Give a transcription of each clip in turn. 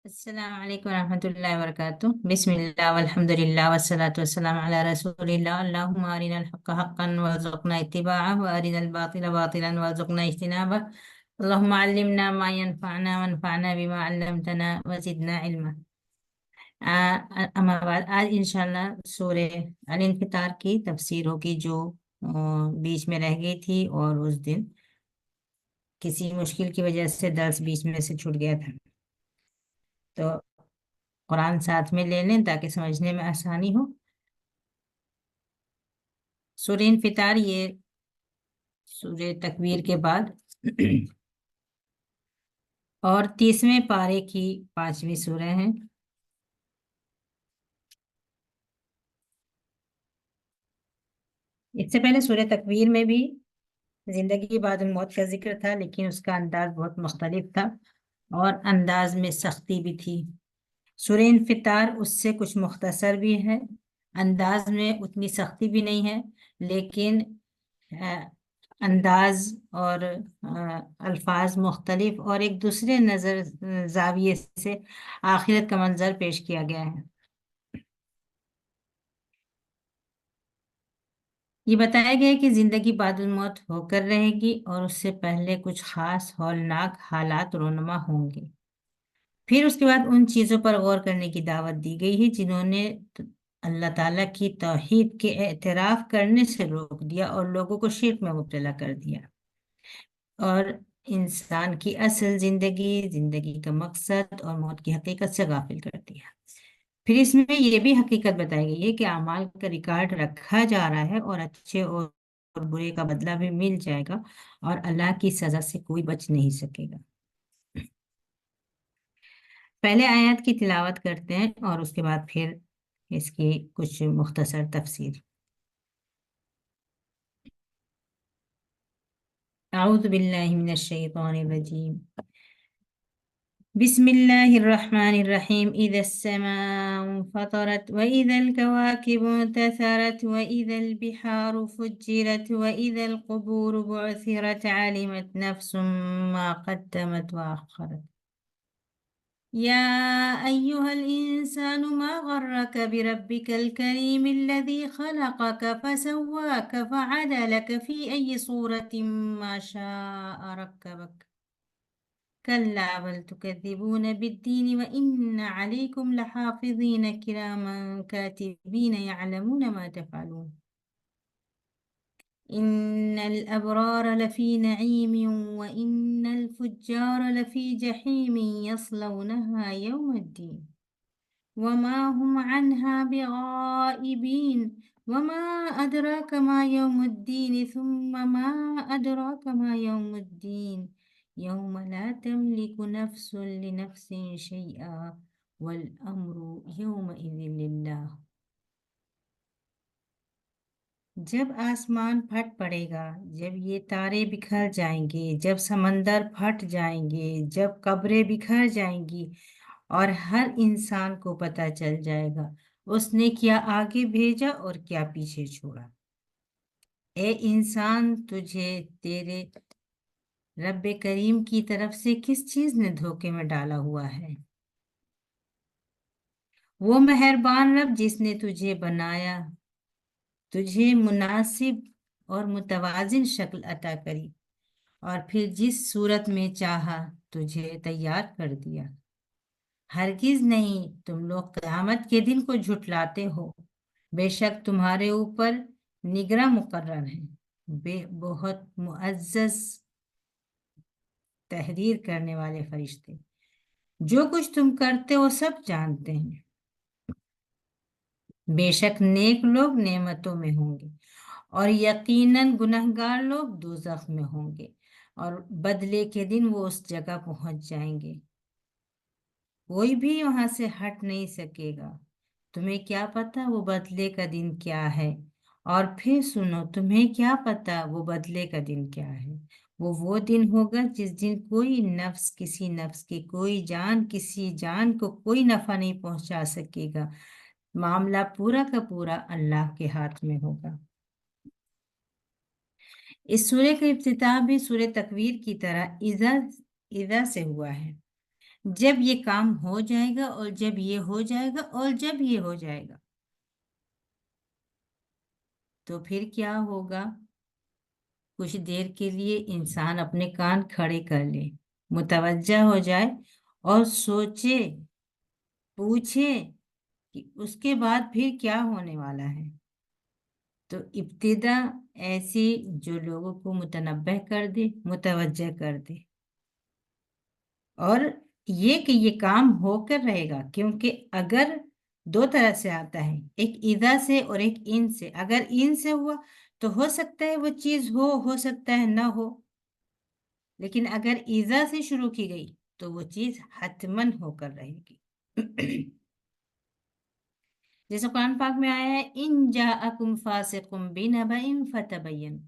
السلام عليكم ورحمة الله وبركاته. بسم الله والحمد لله والصلاة والسلام على رسول الله. اللهم أرنا الحق حقا وارزقنا اتباعه وأرنا الباطل باطلا وارزقنا اجتنابه. اللهم علمنا ما ينفعنا وانفعنا بما علمتنا وزدنا علما. अमा बाद आज इंशाल्लाह सूरे अल इंफितार की तफसीर होगी जो बीच में रह गई थी, और उस दिन किसी मुश्किल की वजह से दर्स बीच में से छूट गया था। तो कुरान साथ में ले लें ताकि समझने में आसानी हो। सूरह इंफितार ये सूरह तकवीर के बाद और 30वें पारे की 5वीं सूरह है। इससे पहले सूरह तकवीर में भी जिंदगी बाद मौत का जिक्र था, लेकिन उसका अंदाज बहुत मुख्तलिफ था और अंदाज में सख्ती भी थी। सूरह इंफितार उससे कुछ मुख्तसर भी है, अंदाज में उतनी सख्ती भी नहीं है, लेकिन अंदाज और अल्फाज मुख्तलिफ और एक दूसरे नज़र जाविये से आखिरत का मंजर पेश किया गया है। ये बताया गया है कि जिंदगी बाद मौत होकर रहेगी और उससे पहले कुछ खास हौलनाक हालात रोनुमा होंगे। फिर उसके बाद उन चीज़ों पर गौर करने की दावत दी गई है जिन्होंने अल्लाह ताला की तौहीद के एतराफ़ करने से रोक दिया और लोगों को शिर्क में मुब्तला कर दिया, और इंसान की असल जिंदगी का मकसद और मौत की हकीकत से गाफिल कर दिया। फिर इसमें ये भी हकीकत बताई गई है कि अमाल का रिकॉर्ड रखा जा रहा है और अच्छे और बुरे का बदला भी मिल जाएगा और अल्लाह की सजा से कोई बच नहीं सकेगा। पहले आयत की तिलावत करते हैं और उसके बाद फिर इसकी कुछ मुख्तसर तफसीर। अऊज़ु बिल्लाहि मिनश शैतानिर रजीम। बिस्मिल्लाहिर्रहमानिर्रहीम। इदस्समाउ फतरत व इदल कवाकिबु इंतसरत व इदल बिहारु फुज्जिरत व इदल क़ुबूरु बु'थिरत अलिमत नफ्सुम मा क़द्दमत व अख़रत। या अय्युहल इंसानु मा गर्रक बिरब्बिकल करीम अल्लज़ी खलक़क फसव्वाक फअदलक फी अय्यि सूरतिन मा शाअ रक्कबक। कल्ला बल तुकज़्ज़िबून बिद्दीन व इन्न अलैकुम लहाफ़िज़ीन किरामन कातिबीन यअलमून मा तफ़अलून। इन्नल अबरार लफ़ी नईम व इन्नल फुज्जार लफ़ी जहीम यस्लौनहा यौमद्दीन वमा हुम अन्हा बिगाइबीन वमा अदराक मा यौमुद्दीन सुम्मा मा अदराक मा यौमुद्दीन यौम ला तमलिकु नफ्सुन लिनफ्सिन शैआ वल अम्रु यौमइज़िन लिल्लाह। जब आसमान फट पड़ेगा, जब ये तारे बिखर जाएंगे, जब समंदर फट जाएंगे, जब कब्रें बिखर जाएंगी और हर इंसान को पता चल जाएगा उसने क्या आगे भेजा और क्या पीछे छोड़ा। ए इंसान, तुझे तेरे रब्बे करीम की तरफ से किस चीज ने धोखे में डाला हुआ है? वो मेहरबान रब जिसने तुझे बनाया, तुझे मुनासिब और मुतवाजिन शक्ल अता करी और फिर जिस सूरत में चाहा तुझे तैयार कर दिया। हरगिज नहीं, तुम लोग क़यामत के दिन को झुठलाते हो। बेशक तुम्हारे ऊपर निगरां मुकर्रर है, बहुत मुअज्जज तहरीर करने वाले फरिश्ते। जो कुछ तुम करते हो सब जानते हैं। बेशक नेक लोग नेमतों में होंगे और यकीनन गुनहगार लोग दोज़ख में होंगे, और बदले के दिन वो उस जगह पहुंच जाएंगे, कोई भी वहां से हट नहीं सकेगा। तुम्हें क्या पता वो बदले का दिन क्या है? और फिर सुनो, तुम्हें क्या पता वो बदले का दिन क्या है? वो दिन होगा जिस दिन कोई नफ्स किसी नफ्स की, कोई जान किसी जान को कोई नफा नहीं पहुंचा सकेगा। मामला पूरा का पूरा अल्लाह के हाथ में होगा। इस सूर्य का इब्तिदा भी सूर्य तकवीर की तरह इज़ा इज़ा से हुआ है। जब ये काम हो जाएगा और जब ये हो जाएगा और जब ये हो जाएगा, तो फिर क्या होगा? कुछ देर के लिए इंसान अपने कान खड़े कर ले, मुतवज्जा हो जाए और सोचे, पूछे कि उसके बाद फिर क्या होने वाला है। तो इब्तिदा ऐसी जो लोगों को मुतनब्बह कर दे, मुतवज्जा कर दे। और ये कि ये काम होकर रहेगा, क्योंकि अगर दो तरह से आता है, एक इदा से और एक इन से। अगर इन से हुआ तो हो सकता है वो चीज हो सकता है ना हो। लेकिन अगर इजा से शुरू की गई तो वो चीज हतमन होकर रहेगी। जैसे कुरान पाक में आया है, इन जाअकुम फासिकुम बिनबइन फतबय्यन।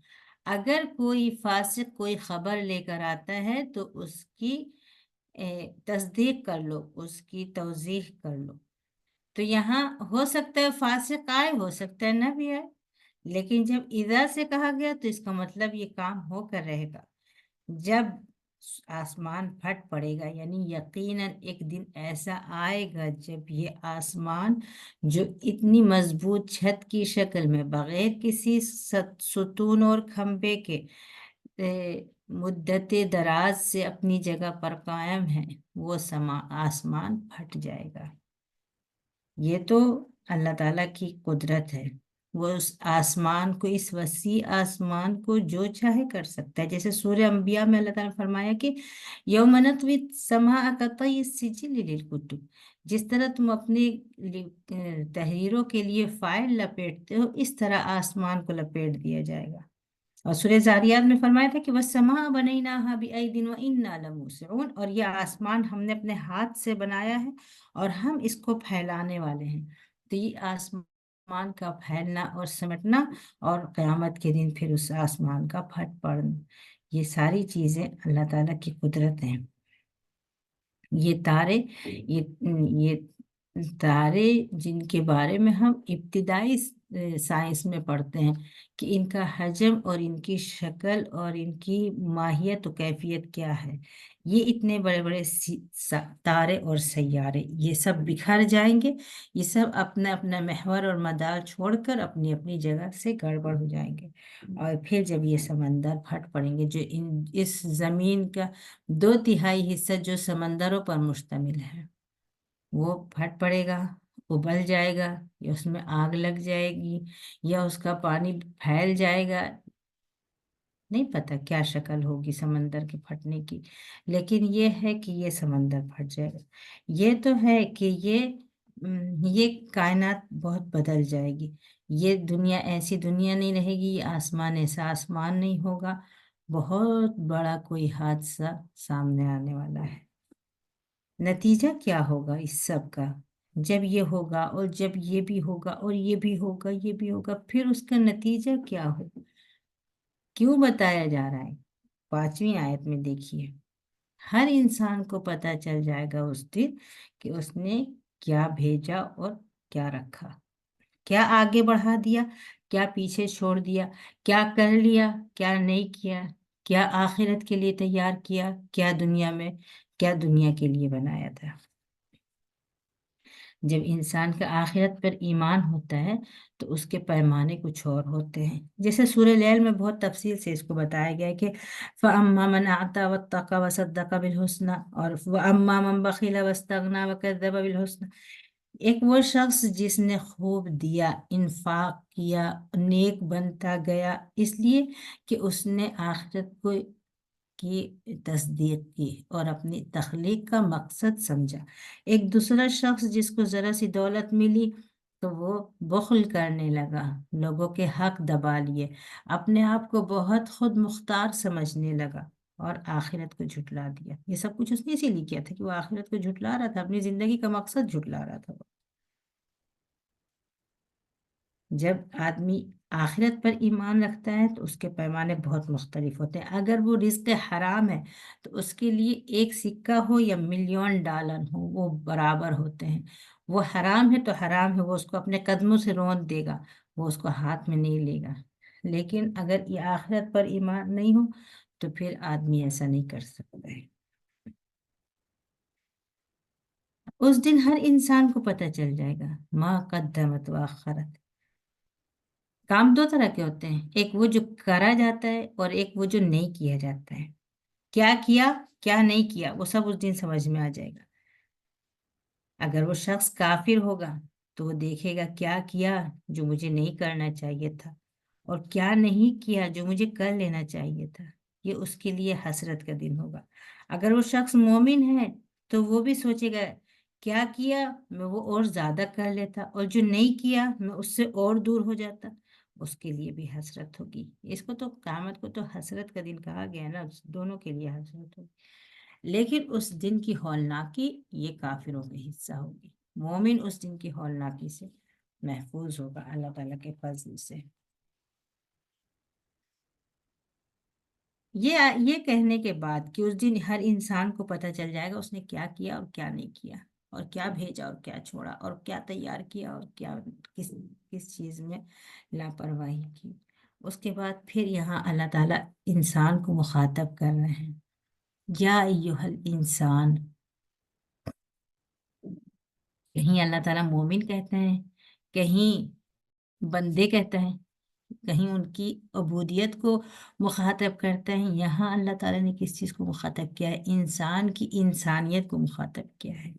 अगर कोई फासिक कोई खबर लेकर आता है तो उसकी तस्दीक कर लो, उसकी तौजीह कर लो। तो यहाँ हो सकता है फासिक आए, हो सकता है ना भी आए। लेकिन जब इदा से कहा गया तो इसका मतलब ये काम होकर रहेगा। जब आसमान फट पड़ेगा, यानी यकीनन एक दिन ऐसा आएगा जब ये आसमान, जो इतनी मजबूत छत की शक्ल में बगैर किसी सुतून और खंबे के मुद्दत दराज से अपनी जगह पर कायम है, वो आसमान फट जाएगा। ये तो अल्लाह ताला की कुदरत है। वो उस आसमान को, इस वसी आसमान को जो चाहे कर सकता है। जैसे सूरह अंबिया में अल्लाह ताला ने फरमाया कि यौम नत्वी समा कतई सिजिल लिल कुतुब। जिस तरह तुम अपने तहरीरों के लिए फाइल लपेटते हो, इस तरह आसमान को लपेट दिया जाएगा। और सूरह जारियात में फरमाया था कि वस्समा बनैनाहा बिअयदिन व इन्ना लमूसिऊन। और यह आसमान हमने अपने हाथ से बनाया है और हम इसको फैलाने वाले हैं। तो ये आसमान का फैलना और समेटना और क़यामत के दिन फिर उस आसमान का फट पड़ना, ये सारी चीजें अल्लाह ताला की कुदरत हैं। ये तारे, ये तारे जिनके बारे में हम इब्तिदाई साइंस में पढ़ते हैं कि इनका हजम और इनकी शक्ल और इनकी माहियत और कैफियत क्या है। ये इतने बड़े बड़े तारे और सैयारे, ये सब बिखर जाएंगे। ये सब अपना अपना महवर और मदार छोड़कर अपनी अपनी जगह से गड़बड़ हो जाएंगे। और फिर जब ये समंदर फट पड़ेंगे, जो इस जमीन का 2/3 हिस्सा जो समंदरों पर मुश्तमिल है, वो फट पड़ेगा, उबल जाएगा, या उसमें आग लग जाएगी, या उसका पानी फैल जाएगा। नहीं पता क्या शक्ल होगी समंदर के फटने की, लेकिन ये है कि ये समंदर फट जाएगा। ये तो है कि ये कायनात बहुत बदल जाएगी। ये दुनिया ऐसी दुनिया नहीं रहेगी, ये आसमान ऐसा आसमान नहीं होगा। बहुत बड़ा कोई हादसा सामने आने वाला है। नतीजा क्या होगा इस सब का? जब ये होगा और जब ये भी होगा और ये भी होगा, ये भी होगा, फिर उसका नतीजा क्या होगा? क्यों बताया जा रहा है? 5वीं आयत में देखिए, हर इंसान को पता चल जाएगा उस दिन कि उसने क्या भेजा और क्या रखा, क्या आगे बढ़ा दिया, क्या पीछे छोड़ दिया, क्या कर लिया, क्या नहीं किया, क्या आखिरत के लिए तैयार किया, क्या दुनिया में, क्या दुनिया के लिए बनाया था। जब इंसान का आखिरत पर ईमान होता है तो उसके पैमाने कुछ और होते हैं। जैसे सूरह लैल में बहुत तफसील से इसको बताया गया है कि फअम्मा मन आता वत्तका वसद्दका बिल हुस्ना और वअम्मा मन बखिला वस्तगना वकज़्ज़बा बिल हुस्ना। एक वो शख्स जिसने खूब दिया, इंफाक किया, नेक बनता गया, इसलिए कि उसने आखिरत को की तस्दीक की और अपनी तख्लीक का मकसद समझा। एक दूसरा शख्स जिसको जरा सी दौलत मिली तो वो बुख्ल करने लगा, लोगों के हक दबा लिए, अपने आप को बहुत खुद मुख्तार समझने लगा और आखिरत को झुटला दिया। ये सब कुछ उसने इसीलिए किया था कि वो आखिरत को झुटला रहा था, अपनी जिंदगी का मकसद झुटला रहा था। जब आदमी आखिरत पर ईमान रखता है तो उसके पैमाने बहुत मुख्तलिफ होते हैं। अगर वो रिस्क हराम है तो उसके लिए एक सिक्का हो या मिलियन डॉलर हो, वो बराबर होते हैं। वो हराम है तो हराम है, वो उसको अपने कदमों से रौंद देगा, वो उसको हाथ में नहीं लेगा। लेकिन अगर ये आखिरत पर ईमान नहीं हो तो फिर आदमी ऐसा नहीं कर सकता है। उस दिन हर इंसान को पता चल जाएगा माँ कद्दमत व अखरत। काम दो तरह के होते हैं, एक वो जो करा जाता है और एक वो जो नहीं किया जाता है। क्या किया क्या नहीं किया वो सब उस दिन समझ में आ जाएगा। अगर वो शख्स काफिर होगा तो वो देखेगा क्या किया जो मुझे नहीं करना चाहिए था, और क्या नहीं किया जो मुझे कर लेना चाहिए था। ये उसके लिए हसरत का दिन होगा। अगर वो शख्स मोमिन है तो वो भी सोचेगा क्या किया मैं वो और ज्यादा कर लेता, और जो नहीं किया मैं उससे और दूर हो जाता। उसके लिए भी हसरत होगी। इसको तो क़यामत को तो हसरत का दिन कहा गया है ना, दोनों के लिए हसरत होगी। लेकिन उस दिन की हौलनाकी ये काफिरों के हिस्सा होगी। मोमिन उस दिन की हौलनाकी से महफूज होगा अल्लाह ताला के फजल से। ये कहने के बाद कि उस दिन हर इंसान को पता चल जाएगा उसने क्या किया और क्या नहीं किया, और क्या भेजा और क्या छोड़ा, और क्या तैयार किया और क्या किस किस चीज में लापरवाही की। उसके बाद फिर यहाँ अल्लाह ताला इंसान को मुखातब कर रहे हैं, या अय्युहल इंसान। कहीं अल्लाह ताला मोमिन कहते हैं, कहीं बंदे कहते हैं, कहीं उनकी अबूदियत को मुखातब करते हैं। यहाँ अल्लाह ताला ने किस चीज़ को मुखातब किया है? इंसान की इंसानियत को मुखातब किया है।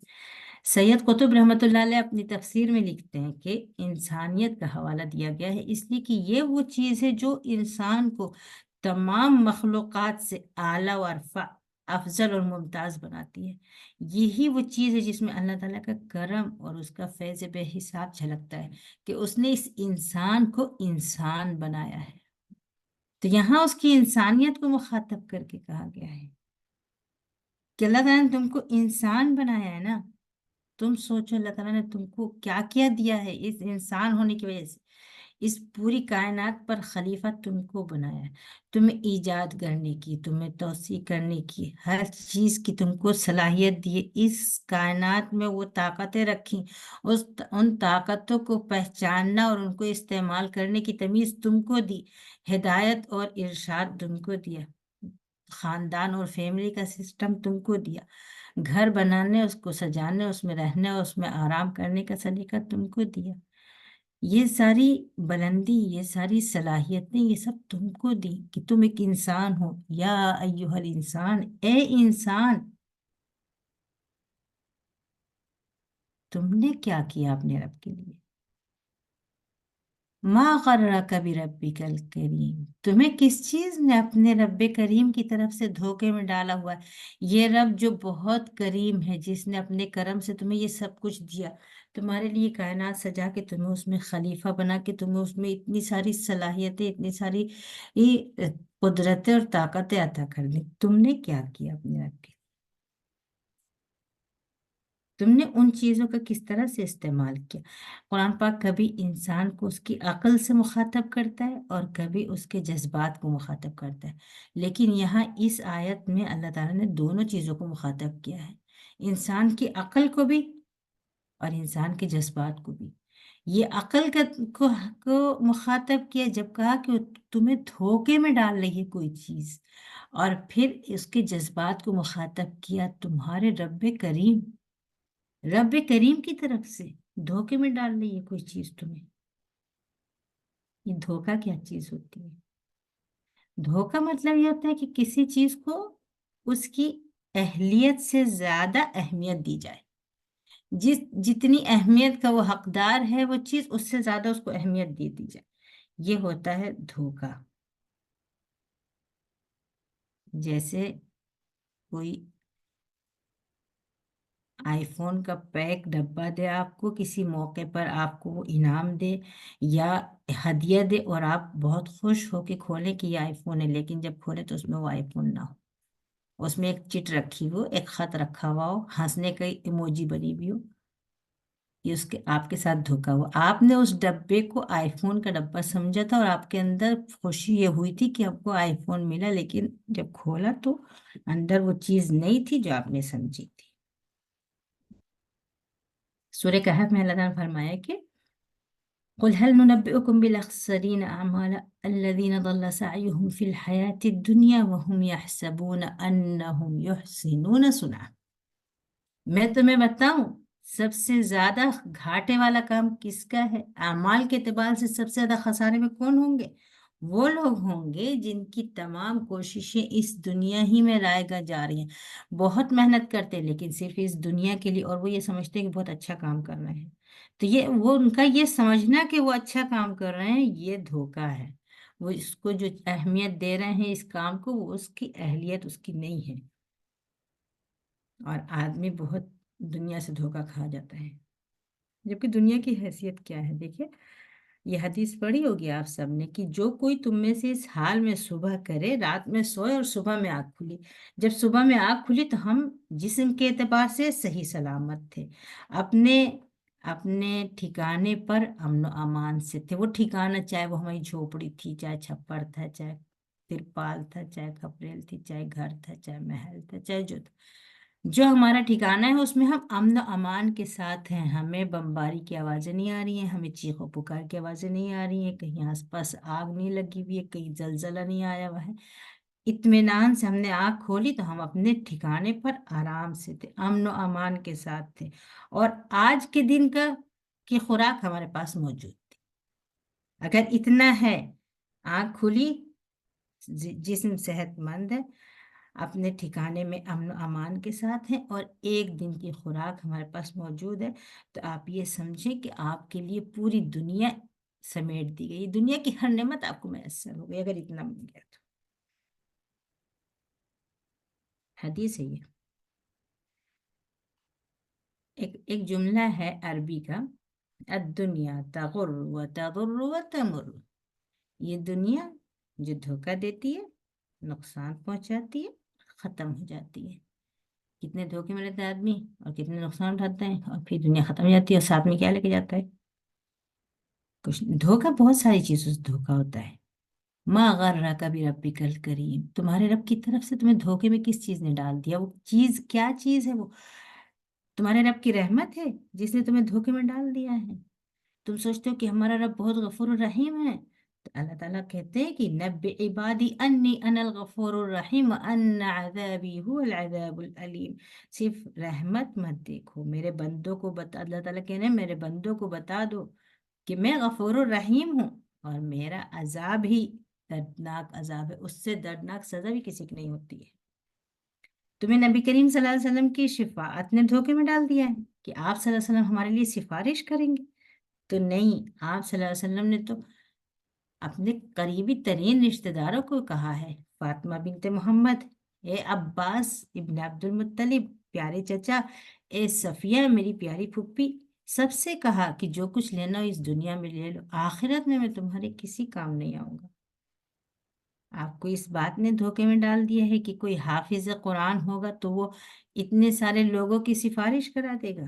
सैयद कुतुब रहमतुल्लाह अलैह अपनी तफसीर में लिखते हैं कि इंसानियत का हवाला दिया गया है इसलिए कि ये वो चीज़ है जो इंसान को तमाम मखलूक़ात से आला व अरफा, अफजल और मुमताज़ बनाती है। यही वो चीज़ है जिसमें अल्लाह ताला का करम और उसका फैज़ बेहिसाब झलकता है कि उसने इस इंसान को इंसान बनाया है। तो यहाँ उसकी इंसानियत को मुखातब करके कहा गया है कि अल्लाह ताला ने तुमको इंसान बनाया है ना। तुम सोचो अल्लाह ताला ने तुमको क्या क्या दिया है इस इंसान होने की वजह से। इस पूरी कायनात पर खलीफा तुमको बनाया है, तुम्हें इजाद करने की, तुम्हें तौसी करने की, हर चीज की तुमको सलाहियत दी है। इस कायनात में वो ताकतें रखी, उन ताकतों को पहचानना और उनको इस्तेमाल करने की तमीज तुमको दी। हिदायत और इरशाद तुमको दिया। खानदान और फैमिली का सिस्टम तुमको दिया। घर बनाने, उसको सजाने, उसमें रहने और उसमें आराम करने का सलीका तुमको दिया। ये सारी बुलंदी, ये सारी सलाहियतें, ये सब तुमको दी कि तुम एक इंसान हो। या अय्युहल इंसान, ए इंसान, तुमने क्या किया अपने रब के लिए? मा गर्रका बिरब्बिकल करीम, तुम्हें किस चीज ने अपने रब्बे करीम की तरफ से धोखे में डाला हुआ है? ये रब जो बहुत करीम है, जिसने अपने करम से तुम्हें ये सब कुछ दिया, तुम्हारे लिए कायनात सजा के तुम्हें उसमें खलीफा बना के तुम्हें उसमें इतनी सारी सलाहियतें, इतनी सारी कुदरतें और ताकतें अता कर दी। तुमने क्या किया अपने रब के? तुमने उन चीजों का किस तरह से इस्तेमाल किया? कुरान पाक कभी इंसान को उसकी अक्ल से मुखातब करता है और कभी उसके जज्बात को मुखातब करता है। लेकिन यहाँ इस आयत में अल्लाह ताला ने दोनों चीजों को मुखातब किया है, इंसान की अक्ल को भी और इंसान के जज्बात को भी। ये अक्ल को मुखातब किया जब कहा कि वो तुम्हें धोखे में डाल रही है कोई चीज, और फिर उसके जज्बात को मुखातब किया तुम्हारे रब्बे करीम, रब करीम की तरफ से धोखे में डाल रही है कोई चीज तुम्हें। ये धोखा क्या चीज होती है? धोखा मतलब ये होता है कि किसी चीज को उसकी अहलियत से ज्यादा अहमियत दी जाए। जितनी अहमियत का वो हकदार है वो चीज, उससे ज्यादा उसको अहमियत दे दी जाए। ये होता है धोखा। जैसे कोई आईफोन का पैक डब्बा दे आपको, किसी मौके पर आपको वो इनाम दे या हदिया दे, और आप बहुत खुश होके खोलें कि ये आईफोन है, लेकिन जब खोले तो उसमें वो आईफोन ना हो। उसमें एक चिट रखी हो, एक खत रखा हुआ हो, हंसने की इमोजी बनी हुई हो। ये उसके आपके साथ धोखा हुआ। आपने उस डब्बे को आईफोन का डब्बा समझा था और आपके अंदर खुशी ये हुई थी कि आपको आईफोन मिला, लेकिन जब खोला तो अंदर वो चीज नहीं थी जो आपने समझी थी। सूरह कहफ में अल्लाह ताला ने फरमाया कि कुल हल नुनब्बिउकुम बिल अखसरीन अमाला अल्लज़ीना ضل सअयुहुम फिल हयातिद दुनिया व हुम यहसबून अन्नहुम युहसिनून सुनअ। मैं तुम्हें बताऊं सबसे ज्यादा घाटे वाला काम किसका है? अमाल के एतबार से सबसे ज्यादा खसारे में कौन होंगे? वो लोग होंगे जिनकी तमाम कोशिशें इस दुनिया ही में रायगा जा रही हैं, बहुत मेहनत करते हैं लेकिन सिर्फ इस दुनिया के लिए, और वो ये समझते हैं कि बहुत अच्छा काम कर रहे हैं। तो ये वो उनका ये समझना कि वो अच्छा काम कर रहे हैं, ये धोखा है। वो इसको जो अहमियत दे रहे हैं इस काम को, वो उसकी अहलियत उसकी नहीं है। और आदमी बहुत दुनिया से धोखा खा जाता है। जबकि दुनिया की हैसियत क्या है, देखिए, ये हदीस पढ़ी होगी आप सबने कि जो कोई तुम में से इस हाल में सुबह करे, रात में सोए और सुबह में आँख खुली। जब सुबह में आँख खुली तो हम जिस्म के एतबार से सही सलामत थे, अपने अपने ठिकाने पर अमन अमान से थे। वो ठिकाना चाहे वो हमारी झोपड़ी थी, चाहे छप्पर था, चाहे तिरपाल था, चाहे खपरेल थी, चाहे घर था, चाहे महल था, चाहे जो था, जो हमारा ठिकाना है उसमें हम अमन अमान के साथ हैं। हमें बमबारी की आवाजें नहीं आ रही हैं, हमें चीखों पुकार की आवाजें नहीं आ रही हैं, कहीं आसपास आग नहीं लगी हुई है, कहीं जलजला नहीं आया हुआ है। इत्मीनान से हमने आँख खोली तो हम अपने ठिकाने पर आराम से थे, अमन अमान के साथ थे, और आज के दिन का की खुराक हमारे पास मौजूद थी। अगर इतना है, आँख खुली, जिस्म सेहतमंद है, अपने ठिकाने में अमन अमान के साथ हैं, और एक दिन की खुराक हमारे पास मौजूद है, तो आप ये समझें कि आपके लिए पूरी दुनिया समेट दी गई, दुनिया की हर नेमत आपको मैसर हो गई अगर इतना मिल गया तो। हदीस है ये। एक जुमला है अरबी का, दुनिया तगुर व तदुर व तमुर। ये दुनिया जो धोखा देती है, नुकसान पहुंचाती है, खत्म हो जाती है। कितने धोखे में रहता है आदमी, और कितने नुकसान उठाते हैं, और फिर दुनिया खत्म हो जाती है, और साथ में क्या लेके जाता है? कुछ धोखा, बहुत सारी चीजों से धोखा होता है। माँ गर्रा कभी रब्बी कल करीम, तुम्हारे रब की तरफ से तुम्हें धोखे में किस चीज ने डाल दिया? वो चीज क्या चीज है? वो तुम्हारे रब की रहमत है जिसने तुम्हें धोखे में डाल दिया है। तुम सोचते हो कि हमारा रब बहुत गफूर रहीम है, तो अल्लाह ताला कहते हैं कि नब्बे इबादी अन्नी अनल गफूर रहीम अन्ना अज़ाबी हुवल अज़ाबुल अलीम। सिर्फ रहमत मत देखो, मेरे बंदों को बता, अल्लाह ताला कह रहे हैं मेरे बंदों को बता दो कि मैं गफूर रहीम हूँ, और मेरा अजाब ही दर्दनाक अजाब है, उससे दर्दनाक सजा भी किसी की नहीं होती है। तुम्हें नबी करीम सल्लल्लाहु अलैहि वसल्लम की शिफाअत ने धोखे में डाल दिया है कि आप सल्लल्लाहु अलैहि वसल्लम हमारे लिए सिफारिश करेंगे। तो नहीं, आप सल्लल्लाहु अलैहि वसल्लम ने तो अपने करीबी तरीन रिश्तेदारों को कहा है, फातिमा बिनते मोहम्मद, ए अब्बास इब्न अब्दुल मुत्तलिब प्यारे चचा, ए सफिया मेरी प्यारी फुप्पी, सबसे कहा कि जो कुछ लेना हो इस दुनिया में ले लो, आखिरत में मैं तुम्हारे किसी काम नहीं आऊंगा। आपको इस बात ने धोखे में डाल दिया है कि कोई हाफिज कुरान होगा तो वो इतने सारे लोगों की सिफारिश करा देगा।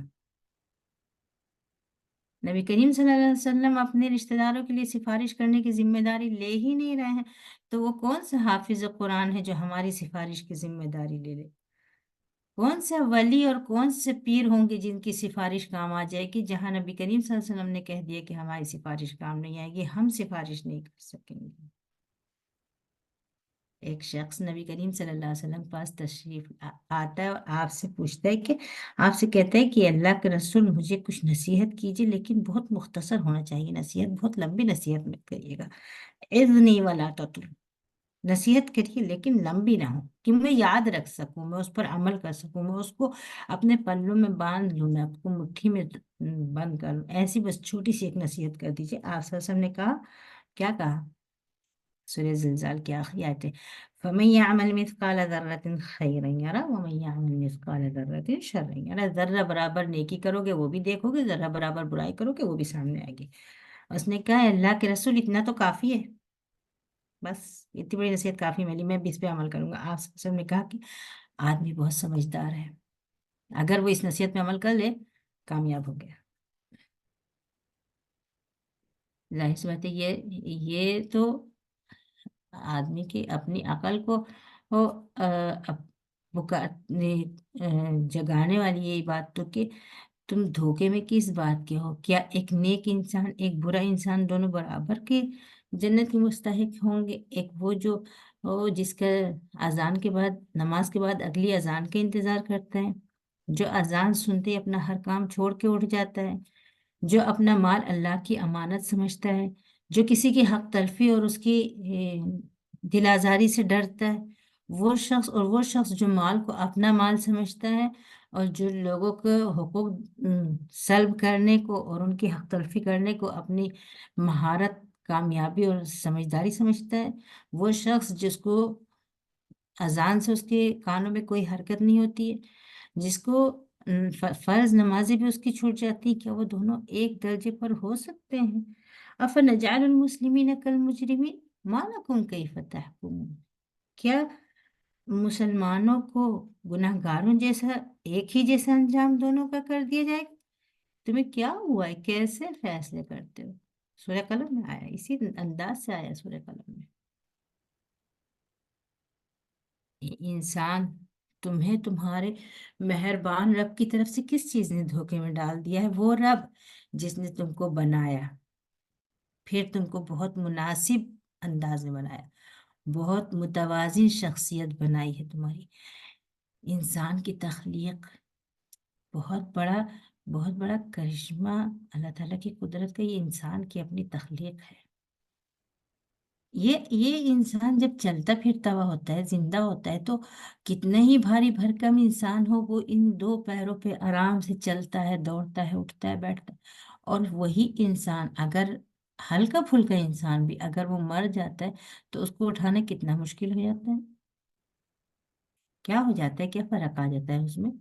नबी करीम सल्लल्लाहु अलैहि वसल्लम अपने रिश्तेदारों के लिए सिफारिश करने की जिम्मेदारी ले ही नहीं रहे हैं, तो वो कौन सा हाफिज कुरान है जो हमारी सिफारिश की जिम्मेदारी ले ले? कौन सा वली और कौन से पीर होंगे जिनकी सिफारिश काम आ जाएगी? जहां नबी करीम सल्लल्लाहु अलैहि वसल्लम ने कह दिया कि हमारी सिफारिश काम नहीं आएगी, हम सिफारिश नहीं कर सकेंगे। एक शख्स नबी करीम सल्लल्लाहु अलैहि वसल्लम के पास तशरीफ आता है और आपसे पूछता है कि, आपसे कहता है कि अल्लाह के रसूल मुझे कुछ नसीहत कीजिए, लेकिन बहुत मुख्तसर होना चाहिए नसीहत, बहुत लंबी नसीहत मत करिएगा। इज़्नी वला ततुल, नसीहत करिए लेकिन लंबी ना हो, कि मैं याद रख सकूं, मैं उस पर अमल कर सकूं, मैं उसको अपने पल्लों में बांध लूं, मैं आपको मुट्ठी में बंद कर लूं, ऐसी बस छोटी सी एक नसीहत कर दीजिए। आप सल्लल्लाहु अलैहि वसल्लम ने कहा, क्या कहा? सूरह ज़िलज़ाल की आखिरी आयत है, फमन यअमल मिस्काल ज़र्रतिन खैरन यरा वमन यअमल मिस्काल ज़र्रतिन शर्रन यरा। जर्रा बराबर नेकी करोगे वो भी देखोगे, जर्रा बराबर बुराई करोगे वो भी सामने आएगी। उसने कहा, अल्लाह के रसूल इतना तो काफी है, बस इतनी बड़ी नसीहत काफी मिली, मैं भी इस पे अमल करूंगा। आप सबने कहा कि आदमी बहुत समझदार है, अगर वो इस नसीहत पे अमल कर ले, कामयाब हो गया। जाहिर सी बात है, ये तो आदमी की अपनी अकल को वो जगाने वाली यही बात तो कि तुम धोखे में किस बात के हो? क्या एक नेक इंसान एक बुरा इंसान दोनों बराबर के जन्नत के मुस्तहिक होंगे? एक वो जिसका अजान के बाद, नमाज के बाद अगली अजान का इंतजार करता है, جو اذان سنتے ہی اپنا ہر کام چھوڑ کے اٹھ جاتا ہے، جو اپنا مال اللہ کی امانت سمجھتا ہے، جو کسی کی حق تلفی اور اس کی دل آزاری سے ڈرتا ہے، وہ شخص جو مال کو اپنا مال سمجھتا ہے اور جو لوگوں کے حقوق سلب کرنے کو اور ان کی حق تلفی کرنے کو اپنی مہارت، کامیابی اور سمجھداری سمجھتا ہے، وہ شخص جس کو اذان سے اس کے کانوں میں کوئی حرکت نہیں ہوتی ہے، جس کو فرض نمازیں بھی اس کی چھوٹ جاتی ہیں، کیا وہ دونوں ایک درجے پر ہو سکتے ہیں؟ افنجعل المسلمین کالمجرمین ما لکم کیف تحکمون، کیا مسلمانوں کو گناہ گاروں جیسا ایک ہی جیسا انجام دونوں کا کر دیا جائے گا؟ تمہیں کیا ہوا ہے؟ کیسے فیصلے کرتے ہو؟ سورہ قلم میں آیا، اسی انداز سے آیا سورہ قلم میں۔ انسان، تمہیں تمہارے مہربان رب کی طرف سے کس چیز نے دھوکے میں ڈال دیا ہے؟ وہ رب جس نے تم کو بنایا، پھر تم کو بہت مناسب انداز میں بنایا، بہت متوازن شخصیت بنائی ہے تمہاری۔ انسان کی تخلیق بہت بڑا کرشمہ اللہ تعالیٰ کی قدرت کا، یہ انسان کی اپنی تخلیق ہے۔ یہ انسان جب چلتا پھرتا ہوا ہوتا ہے، زندہ ہوتا ہے، تو کتنے ہی بھاری بھرکم انسان ہو، وہ ان دو پیروں پہ آرام سے چلتا ہے، دوڑتا ہے، اٹھتا ہے، بیٹھتا ہے۔ اور وہی انسان اگر ہلکا پھلکا انسان بھی اگر وہ مر جاتا ہے تو اس کو اٹھانا کتنا مشکل ہو جاتا ہے، کیا ہو جاتا ہے، کیا فرق آ جاتا ہے اس میں؟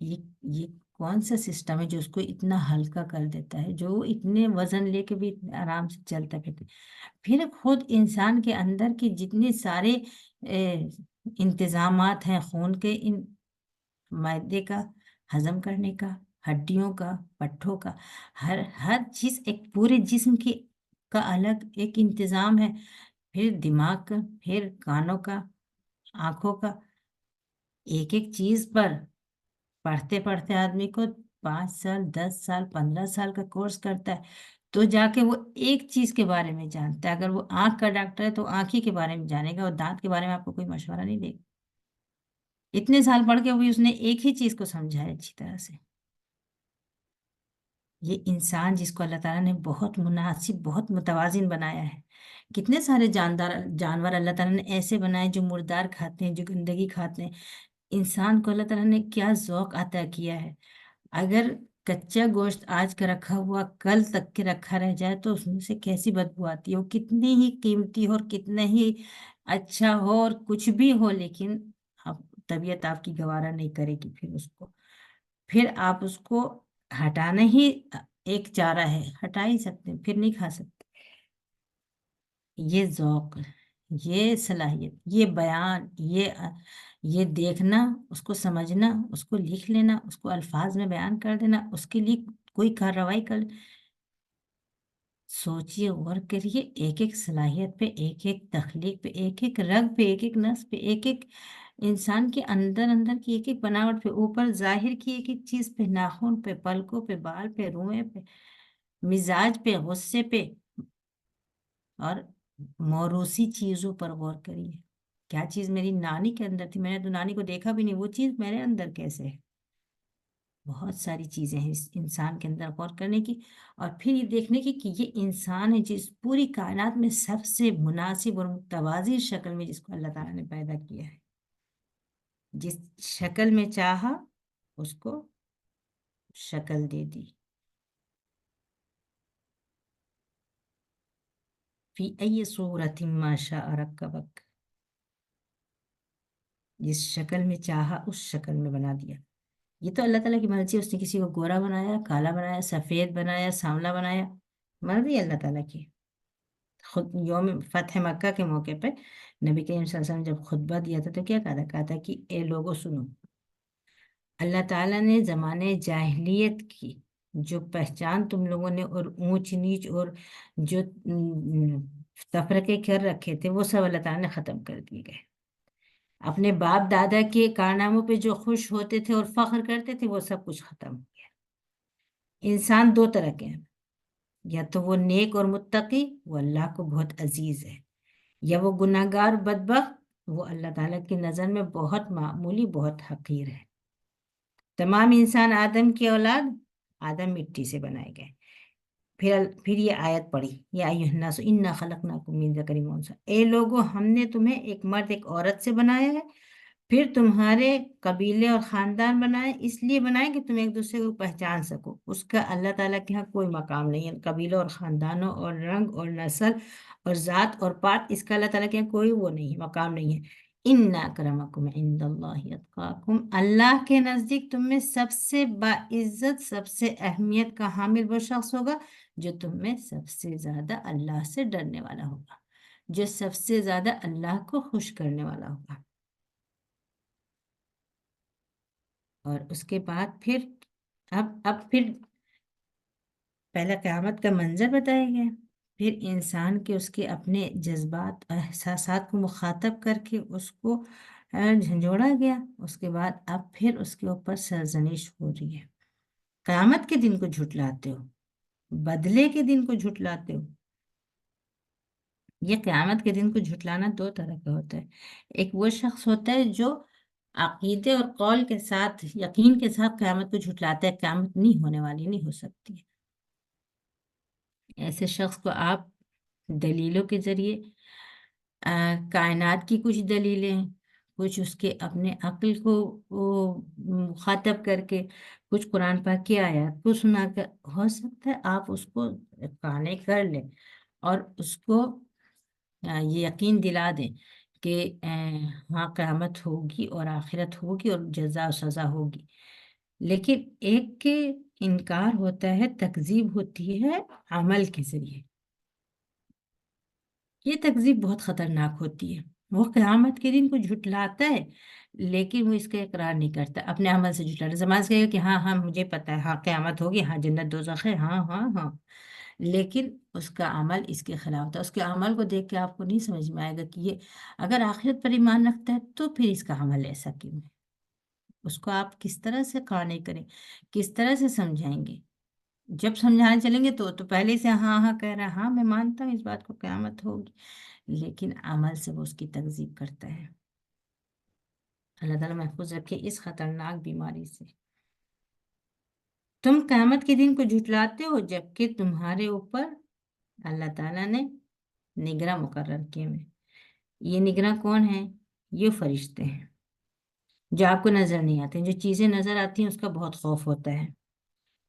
یہ یہ کون سا سسٹم ہے جو اس کو اتنا ہلکا کر دیتا ہے، جو وہ اتنے وزن لے کے بھی اتنے آرام سے چلتا پھرتا؟ پھر خود انسان کے اندر کی جتنے سارے انتظامات ہیں، خون کے، معدے کا ہضم کرنے کا، ہڈیوں کا، پٹھوں کا، ہر چیز ایک پورے جسم کی کا الگ ایک انتظام ہے، پھر دماغ کا، پھر کانوں کا، آنکھوں کا، ایک ایک چیز پر پڑھتے پڑھتے آدمی کو 5 سال، 10 سال، 15 سال کا کورس کرتا ہے تو جا کے وہ ایک چیز کے بارے میں جانتا ہے۔ اگر وہ آنکھ کا ڈاکٹر ہے تو آنکھ ہی کے بارے میں جانے گا، اور دانت کے بارے میں آپ کو کوئی مشورہ نہیں دے گا۔ اتنے سال پڑھ کے بھی اس نے ایک ہی چیز کو سمجھا ہے اچھی طرح سے۔ یہ انسان جس کو اللہ تعالیٰ نے بہت مناسب، بہت متوازن بنایا ہے۔ کتنے سارے جانور اللہ تعالیٰ نے ایسے بنائے جو مردار کھاتے ہیں، جو گندگی کھاتے ہیں۔ انسان کو اللہ تعالیٰ نے کیا ذوق عطا کیا ہے! اگر کچا گوشت آج کا رکھا ہوا کل تک کے رکھا رہ جائے تو اس میں سے کیسی بدبو آتی ہے! وہ کتنی ہی قیمتی ہو اور کتنا ہی اچھا ہو اور کچھ بھی ہو، لیکن اب طبیعت آپ کی گوارا نہیں کرے گی پھر اس کو، پھر آپ اس کو ہٹانا ہی ایک چارہ ہے، ہٹا ہی سکتے ہیں، پھر نہیں کھا سکتے۔ یہ ذوق، یہ صلاحیت، یہ بیان، یہ دیکھنا، اس کو سمجھنا، اس کو لکھ لینا، اس کو الفاظ میں بیان کر دینا، اس کے لیے کوئی کارروائی کر، سوچیے، غور کریے، ایک ایک صلاحیت پہ، ایک ایک تخلیق پہ، ایک ایک رگ پہ، ایک ایک نس پہ، ایک ایک انسان کے اندر اندر کی ایک ایک بناوٹ پہ، اوپر ظاہر کی ایک ایک چیز پہ، ناخن پہ، پلکوں پہ، بال پہ، روئیں پہ، مزاج پہ، غصے پہ، اور موروثی چیزوں پر غور کریے۔ کیا چیز میری نانی کے اندر تھی، میں نے تو نانی کو دیکھا بھی نہیں، وہ چیز میرے اندر کیسے ہے؟ بہت ساری چیزیں ہیں اس انسان کے اندر غور کرنے کی، اور پھر یہ دیکھنے کی کہ یہ انسان ہے جس پوری کائنات میں سب سے مناسب اور متوازی شکل میں جس کو اللہ تعالیٰ نے پیدا کیا ہے، جس شکل میں چاہا اس کو شکل دے دی۔ فی ای صورت ما شاء رکبک، جس شکل میں چاہا اس شکل میں بنا دیا۔ یہ تو اللہ تعالیٰ کی مرضی ہے، اس نے کسی کو گورا بنایا، کالا بنایا، سفید بنایا، سانولا بنایا، مرضی ہے اللہ تعالیٰ کی۔ خود یوم فتح مکہ کے موقع پہ نبی کریم صلی اللہ علیہ وسلم جب خطبہ دیا تھا تو کیا کہا تھا کہ اے لوگوں سنو، اللہ تعالیٰ نے زمانے جاہلیت کی جو پہچان تم لوگوں نے اور اونچ نیچ اور جو تفرقے کر رکھے تھے، وہ سب اللہ تعالیٰ نے ختم کر دیے گئے۔ اپنے باپ دادا کے کارناموں پہ جو خوش ہوتے تھے اور فخر کرتے تھے، وہ سب کچھ ختم ہو گیا۔ انسان دو طرح کے ہیں، یا تو وہ نیک اور متقی، وہ اللہ کو بہت عزیز ہے، یا وہ گناہگار بدبخت، وہ اللہ تعالیٰ کی نظر میں بہت معمولی، بہت حقیر ہے۔ तमाम इंसान आदम की औलाद, आदम मिट्टी से बनाए गए। फिर ये आयत पढ़ी, या अय्युहन्नासु इन्ना खलकनाकुम मिन ज़करिन व उन्सा, ए लोगो हमने तुम्हें एक मर्द एक औरत से बनाया है, फिर तुम्हारे कबीले और खानदान बनाए, इसलिए बनाए कि तुम एक दूसरे को पहचान सको। उसका अल्लाह ताला के यहाँ कोई मकाम नहीं है, कबीलों और खानदानों और रंग और नस्ल और जात और पात, इसका अल्लाह ताला के यहाँ कोई वो नहीं है, मकाम नहीं है। इन्ना अक्रमकुम इंदल्लाहि अत्काकुम, अल्लाह के नजदीक तुम में सबसे बाइज्जत सबसे अहमियत का हामिल वो शख्स होगा जो तुम में सबसे ज्यादा अल्लाह से डरने वाला होगा, जो सबसे ज्यादा अल्लाह को खुश करने वाला होगा। और उसके बाद फिर अब फिर पहला क़यामत का मंजर बताया गया, फिर इंसान के उसके अपने जज्बात और एहसासात को मुखातब करके उसको झंझोड़ा गया। उसके बाद अब फिर उसके ऊपर सरजनिश हो रही है। क़यामत के दिन को झुटलाते हो, बदले के दिन को झुटलाते हो। ये क़यामत के दिन को झुटलाना दो तरह का होता है। एक वो शख्स होता है जो अकीदे और कौल के साथ, यकीन के साथ क़यामत को झुटलाता है, क़यामत नहीं होने वाली, नहीं हो सकती है। ऐसे शख्स को आप दलीलों के जरिए, कायनात की कुछ दलीलें, कुछ उसके अपने अक्ल को वो मुखातब करके, कुछ कुरान पाक की आयत को सुनाकर, हो सकता है आप उसको काने कर लें और उसको ये यकीन दिला दें कि हाँ क़यामत होगी और आखिरत होगी और जज़ा और सज़ा होगी। लेकिन एक के इनकार होता है, तकजीब होती है अमल के जरिए। ये तकजीब बहुत खतरनाक होती है। वो क़यामत के दिन को झुटलाता है, लेकिन वो इसका इकरार नहीं करता, अपने अमल से झुटलाता। ज़बान से कहेगा कि हाँ हाँ मुझे पता है, हाँ क़यामत होगी, हाँ जन्नत दोज़ख है, हाँ हाँ हाँ, लेकिन उसका अमल इसके खिलाफ होता है। उसके अमल को देख के आपको नहीं समझ में आएगा कि ये अगर आखिरत पर ईमान रखता है तो फिर इसका अमल ऐसा क्यों है। उसको आप किस तरह से काने करें, किस तरह से समझाएंगे। जब समझाने चलेंगे तो पहले से हाँ हाँ कह रहा है, हाँ मैं मानता हूँ इस बात को, क़यामत होगी, लेकिन अमल से वो उसकी तकजीब करता है। अल्लाह ताला महफूज रखे इस खतरनाक बीमारी से। तुम क़यामत के दिन को झुटलाते हो जबकि तुम्हारे ऊपर अल्लाह ताला ने निगरां मुकर्रर किए हुए। ये निगरां कौन है? ये फरिश्ते हैं जो आपको नजर नहीं आते। जो चीजें नजर आती हैं उसका बहुत खौफ होता है।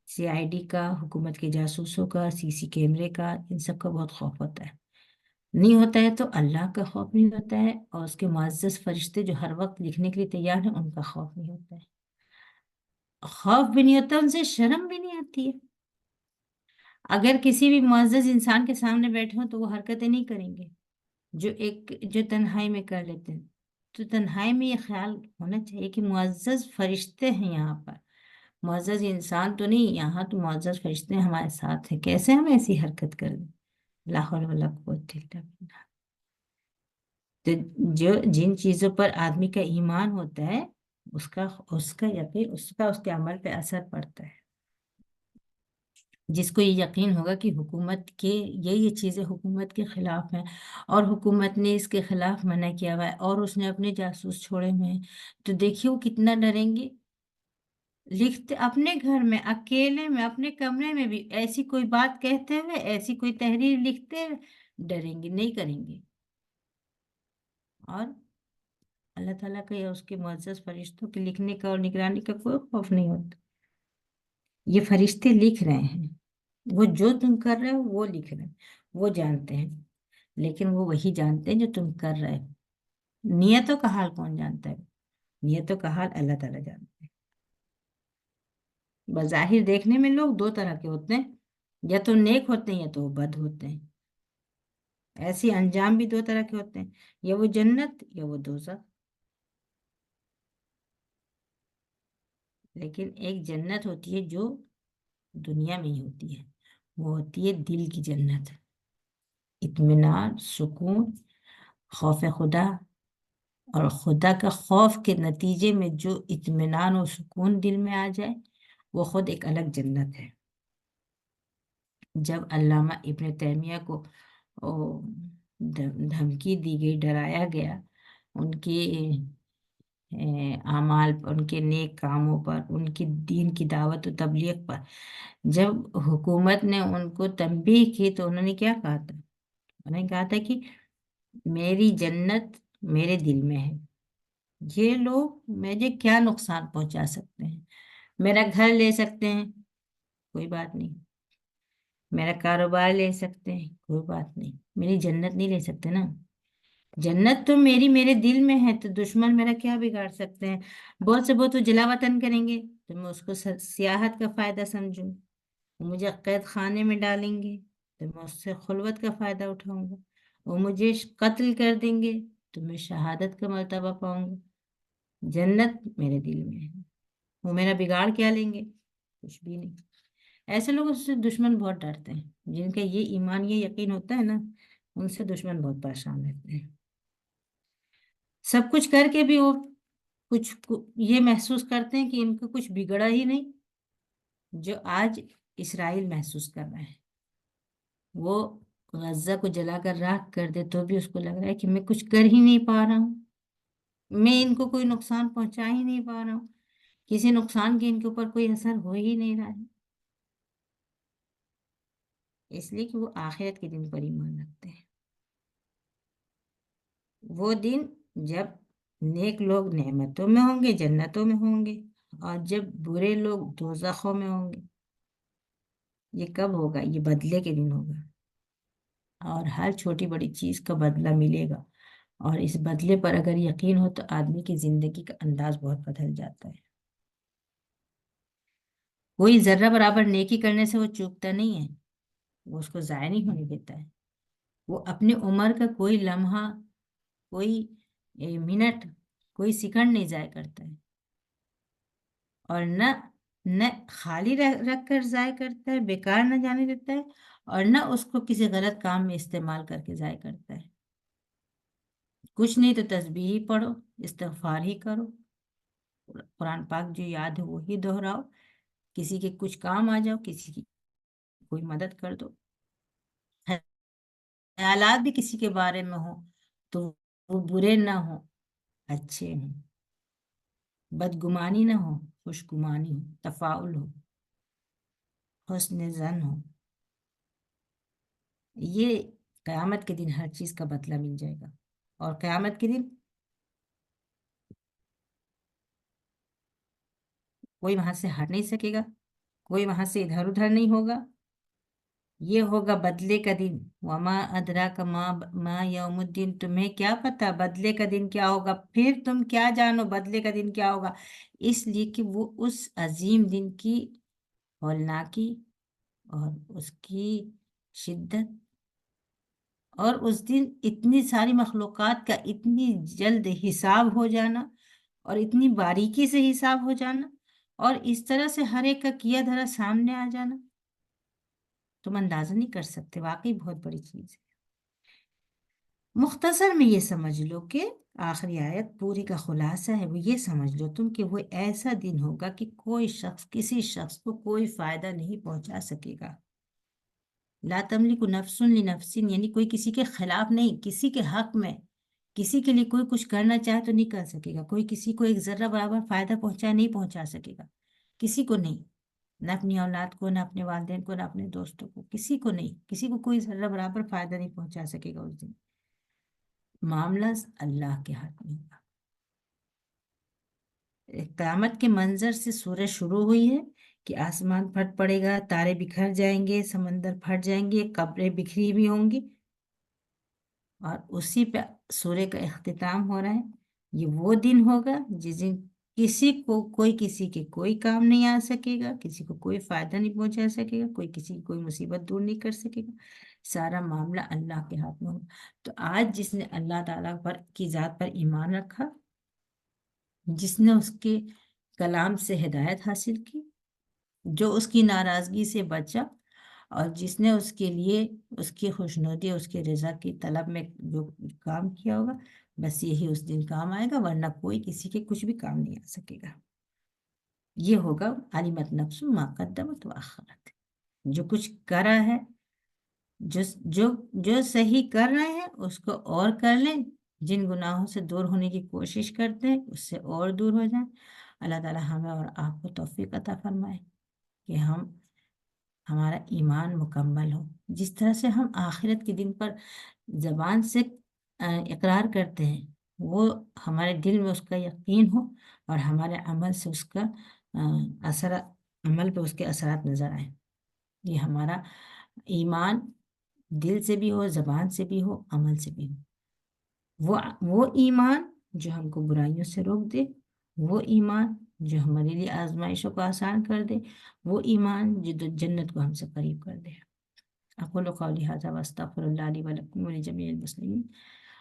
सीआईडी का, हुकूमत के जासूसों का, सीसी कैमरे का, इन सब का बहुत खौफ होता है। नहीं होता है तो अल्लाह का खौफ नहीं होता है, और उसके मुअज़्ज़ज़ फरिश्ते जो हर वक्त लिखने के लिए तैयार हैं उनका खौफ नहीं होता है। खौफ भी नहीं होता, उनसे शर्म भी नहीं आती है। अगर किसी भी मुअज़्ज़ज़ इंसान के सामने बैठे हो तो वो हरकतें नहीं करेंगे जो तन्हाई में कर लेते हैं। तो तन्हाई में ये ख्याल होना चाहिए कि मुअज़्ज़ज़ फरिश्ते हैं यहाँ पर, मुअज़्ज़ज़ इंसान तो नहीं, यहाँ तो मुअज़्ज़ज़ फरिश्ते हमारे साथ हैं। कैसे हम ऐसी हरकत कर दें? ला हौल वला कुव्वता इल्ला बिल्लाह। तो जो जिन चीजों पर आदमी का ईमान होता है, उसका उसका यकीन, उसका उसके अमल पे असर पड़ता है। जिसको ये यकीन होगा कि हुकूमत के ये चीजें हुकूमत के खिलाफ हैं और हुकूमत ने इसके खिलाफ मना किया हुआ है और उसने अपने जासूस छोड़े हुए हैं, तो देखिए वो कितना डरेंगे। लिखते अपने घर में अकेले में अपने कमरे में भी ऐसी कोई बात कहते हुए, ऐसी कोई तहरीर लिखते हुए डरेंगे, नहीं करेंगे। और अल्लाह ताला का या उसके मुअज़्ज़ज़ फरिश्तों के लिखने का और निगरानी का कोई खौफ नहीं होता। ये फरिश्ते लिख रहे हैं, वो जो तुम कर रहे हो वो लिख रहे हैं, वो जानते हैं, लेकिन वो वही जानते हैं जो तुम कर रहे हो। नियतों का हाल कौन जानता है? नियतों का हाल अल्लाह ताला जानते हैं। बज़ाहिर देखने में लोग दो तरह के होते हैं, या तो नेक होते हैं या तो वो बद होते हैं। ऐसे अंजाम भी दो तरह के होते हैं, या वो जन्नत या वो दोज़ख। लेकिन एक जन्नत होती है जो दुनिया में ही होती है, वो होती है दिल की जन्नत। इत्मीनान, सुकून, खौफ खुदा, और खुदा का खौफ के नतीजे में जो इत्मीनान और सुकून दिल में आ जाए, वो खुद एक अलग जन्नत है। जब अल्लामा इब्न तैमिया को ओ, धमकी दी गई, डराया गया, उनकी اعمال پر، ان کے نیک کاموں پر، ان کی دین کی دعوت و تبلیغ پر جب حکومت نے ان کو تنبیہ کی تو انہوں نے کیا کہا تھا؟ انہوں نے کہا تھا کہ میری جنت میرے دل میں ہے، یہ لوگ مجھے کیا نقصان پہنچا سکتے ہیں؟ میرا گھر لے سکتے ہیں، کوئی بات نہیں، میرا کاروبار لے سکتے ہیں، کوئی بات نہیں، میری جنت نہیں لے سکتے نا۔ جنت تو میرے دل میں ہے، تو دشمن میرا کیا بگاڑ سکتے ہیں؟ بہت سے بہت تو جلا وطن کریں گے تو میں اس کو سیاحت کا فائدہ سمجھوں، وہ مجھے قید خانے میں ڈالیں گے تو میں اس سے خلوت کا فائدہ اٹھاؤں گا، وہ مجھے قتل کر دیں گے تو میں شہادت کا مرتبہ پاؤں گا۔ جنت میرے دل میں ہے، وہ میرا بگاڑ کیا لیں گے؟ کچھ بھی نہیں۔ ایسے لوگوں سے دشمن بہت ڈرتے ہیں، جن کا یہ ایمان یہ یقین ہوتا ہے نا، ان سے دشمن بہت پریشان رہتے ہیں۔ سب کچھ کر کے بھی وہ یہ محسوس کرتے ہیں کہ ان کو کچھ بگڑا ہی نہیں، جو آج اسرائیل محسوس کر رہے ہیں۔ وہ غزہ کو جلا کر راکھ کر دے تو بھی اس کو لگ رہا ہے کہ میں کچھ کر ہی نہیں پا رہا ہوں، میں ان کو کوئی نقصان پہنچا ہی نہیں پا رہا ہوں، کسی نقصان کے ان کے اوپر کوئی اثر ہو ہی نہیں رہا ہے، اس لیے کہ وہ آخرت کے دن پر ایمان رکھتے ہیں۔ وہ دن جب نیک لوگ نعمتوں میں ہوں گے، جنتوں میں ہوں گے، اور جب برے لوگ دوزخوں میں ہوں گے۔ یہ کب ہوگا؟ یہ بدلے کے دن ہوگا، اور ہر چھوٹی بڑی چیز کا بدلہ ملے گا، اور اس بدلے پر اگر یقین ہو تو آدمی کی زندگی کا انداز بہت بدل جاتا ہے۔ کوئی ذرہ برابر نیکی کرنے سے وہ چوکتا نہیں ہے، وہ اس کو ضائع نہیں ہونے دیتا ہے، وہ اپنی عمر کا کوئی لمحہ، کوئی منٹ، کوئی سیکنڈ نہیں ضائع کرتا ہے، اور نہ خالی رکھ کر ضائع کرتا ہے، بیکار نہ جانے دیتا ہے، اور نہ اس کو کسی غلط کام میں استعمال کر کے ضائع کرتا ہے۔ کچھ نہیں تو تسبیح ہی پڑھو، استغفار ہی کرو، قرآن پاک جو یاد ہے وہی دہراؤ، کسی کے کچھ کام آ جاؤ، کسی کی کوئی مدد کر دو، خیالات بھی کسی کے بارے میں ہو تو وہ برے نہ ہو، اچھے ہوں، بدگمانی نہ ہو، خوش گمانی ہو، تفاؤل ہو، حسن ظن ہو۔ یہ قیامت کے دن ہر چیز کا بدلہ مل جائے گا، اور قیامت کے دن کوئی وہاں سے ہٹ نہیں سکے گا، کوئی وہاں سے ادھر ادھر نہیں ہوگا، یہ ہوگا بدلے کا دن۔ وما ادراک ما یوم الدین، تمہیں کیا پتا بدلے کا دن کیا ہوگا؟ پھر تم کیا جانو بدلے کا دن کیا ہوگا؟ اس لیے کہ وہ اس عظیم دن کی ہولناکی اور اس کی شدت، اور اس دن اتنی ساری مخلوقات کا اتنی جلد حساب ہو جانا، اور اتنی باریکی سے حساب ہو جانا، اور اس طرح سے ہر ایک کا کیا دھرا سامنے آ جانا، تم اندازہ نہیں کر سکتے، واقعی بہت بڑی چیز ہے۔ مختصر میں یہ سمجھ لو کہ آخری آیت پوری کا خلاصہ ہے، وہ یہ سمجھ لو تم کہ وہ ایسا دن ہوگا کہ کوئی شخص کسی شخص کو کوئی فائدہ نہیں پہنچا سکے گا۔ لا تملک نفس لنفس، یعنی کوئی کسی کے خلاف نہیں، کسی کے حق میں کسی کے لیے کوئی کچھ کرنا چاہے تو نہیں کر سکے گا، کوئی کسی کو ایک ذرہ برابر فائدہ نہیں پہنچا سکے گا، کسی کو نہیں، نہ اپنی اولاد کو، نہ اپنے والدین کو، نہ اپنے دوستوں کو، کسی کو نہیں، کسی کو کوئی ذرہ برابر فائدہ نہیں پہنچا سکے گا اس دن۔ معاملہ اللہ کے ہاتھ میں ہوگا۔ قیامت کے منظر سے سورج شروع ہوئی ہے کہ آسمان پھٹ پڑے گا، تارے بکھر جائیں گے، سمندر پھٹ جائیں گے، قبریں بکھری بھی ہوں گی، اور اسی پہ سورہ کا اختتام ہو رہا ہے۔ یہ وہ دن ہوگا جس دن کسی کو کسی کے کوئی کام نہیں آ سکے گا، کسی کو کوئی فائدہ نہیں پہنچا سکے گا، کوئی کسی کی کوئی مصیبت دور نہیں کر سکے گا، سارا معاملہ اللہ کے ہاتھ میں ہوگا۔ تو آج جس نے اللہ تعالیٰ کی ذات پر ایمان رکھا، جس نے اس کے کلام سے ہدایت حاصل کی، جو اس کی ناراضگی سے بچا، اور جس نے اس کے لیے اس کی خوشنودی، اس کے رضا کی طلب میں جو کام کیا ہوگا، بس یہی اس دن کام آئے گا، ورنہ کوئی کسی کے کچھ بھی کام نہیں آ سکے گا۔ یہ ہوگا علمت نفس ما قدمت وأخرت، جو کچھ کرا ہے، جو صحیح کر رہے ہیں اس کو اور کر لیں، جن گناہوں سے دور ہونے کی کوشش کرتے ہیں اس سے اور دور ہو جائیں۔ اللہ تعالیٰ ہمیں اور آپ کو توفیق عطا فرمائے کہ ہمارا ایمان مکمل ہو، جس طرح سے ہم آخرت کے دن پر زبان سے اقرار کرتے ہیں، وہ ہمارے دل میں اس کا یقین ہو اور ہمارے عمل سے اس کا عمل پہ اس کے اثرات نظر آئیں۔ یہ ہمارا ایمان دل سے بھی ہو، زبان سے بھی ہو، عمل سے بھی ہو۔ وہ ایمان جو ہم کو برائیوں سے روک دے، وہ ایمان جو ہمارے لیے آزمائشوں کو آسان کر دے، وہ ایمان جو جنت کو ہم سے قریب کر دے۔ اقول قولی ھذا واستغفر اللہ لی ولکم ولجمیع المسلمین۔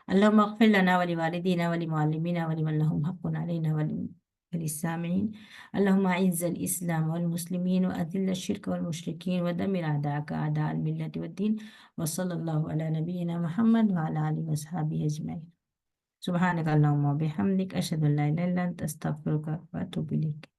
اللهم اغفر لنا ولوالدينا ولمعلمينا ولمن لهم حق علينا وللسامعين۔ اللهم اعز الاسلام والمسلمين واذل الشرك والمشركين ودمر اعداءك اعداء الملة والدين، وصلى الله على نبينا محمد وعلى اله وصحبه اجمعين۔ سبحانك اللهم وبحمدك اشهد ان لا اله الا انت استغفرك واتوب اليك۔